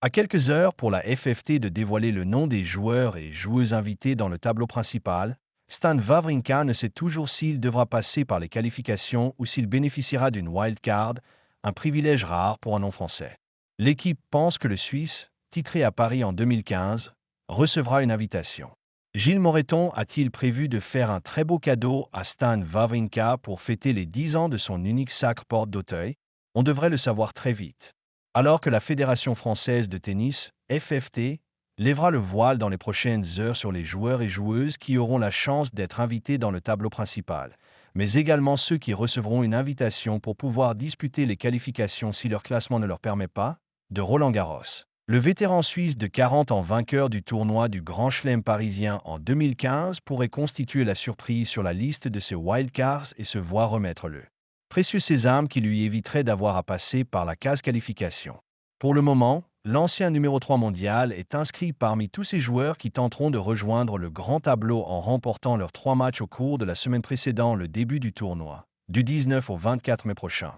À quelques heures pour la FFT de dévoiler le nom des joueurs et joueuses invités dans le tableau principal, Stan Wawrinka ne sait toujours s'il devra passer par les qualifications ou s'il bénéficiera d'une wildcard, un privilège rare pour un non-français. L'équipe pense que le Suisse, titré à Paris en 2015, recevra une invitation. Gilles Moreton a-t-il prévu de faire un très beau cadeau à Stan Wawrinka pour fêter les 10 ans de son unique sacre porte d'Auteuil? On devrait le savoir très vite. Alors que la Fédération française de tennis, FFT, lèvera le voile dans les prochaines heures sur les joueurs et joueuses qui auront la chance d'être invités dans le tableau principal, mais également ceux qui recevront une invitation pour pouvoir disputer les qualifications si leur classement ne leur permet pas, de Roland-Garros. Le vétéran suisse de 40 ans vainqueur du tournoi du Grand Chelem parisien en 2015 pourrait constituer la surprise sur la liste de ces wildcards et se voir remettre le précieux sésame qui lui éviterait d'avoir à passer par la case qualification. Pour le moment, l'ancien numéro 3 mondial est inscrit parmi tous ces joueurs qui tenteront de rejoindre le grand tableau en remportant leurs 3 matchs au cours de la semaine précédant le début du tournoi, du 19 au 24 mai prochain.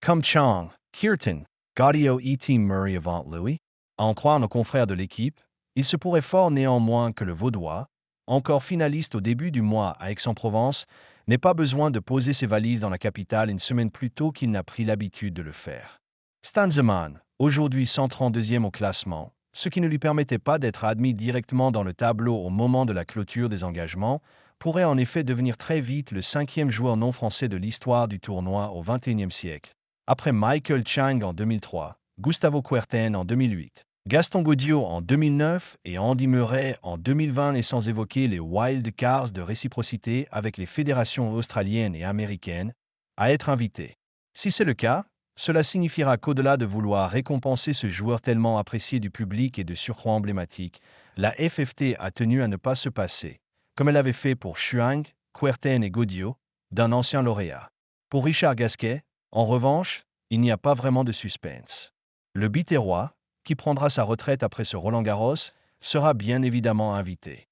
Comme Chang, Kirtan, Gaudio et Tim Murray avant Louis, à en croire nos confrères de l'équipe, il se pourrait fort néanmoins que le Vaudois, encore finaliste au début du mois à Aix-en-Provence, n'ait pas besoin de poser ses valises dans la capitale une semaine plus tôt qu'il n'a pris l'habitude de le faire. Stan Zeman, aujourd'hui 132e au classement, ce qui ne lui permettait pas d'être admis directement dans le tableau au moment de la clôture des engagements, pourrait en effet devenir très vite le 5e joueur non français de l'histoire du tournoi au XXIe siècle, après Michael Chang en 2003, Gustavo Kuerten en 2008. Gaston Gaudio en 2009 et Andy Murray en 2020 et sans évoquer les wild cards de réciprocité avec les fédérations australiennes et américaines, à être invités. Si c'est le cas, cela signifiera qu'au-delà de vouloir récompenser ce joueur tellement apprécié du public et de surcroît emblématique, la FFT a tenu à ne pas se passer, comme elle avait fait pour Chuang, Kuerten et Gaudio, d'un ancien lauréat. Pour Richard Gasquet, en revanche, il n'y a pas vraiment de suspense. Le Biterrois, qui prendra sa retraite après ce Roland-Garros, sera bien évidemment invité.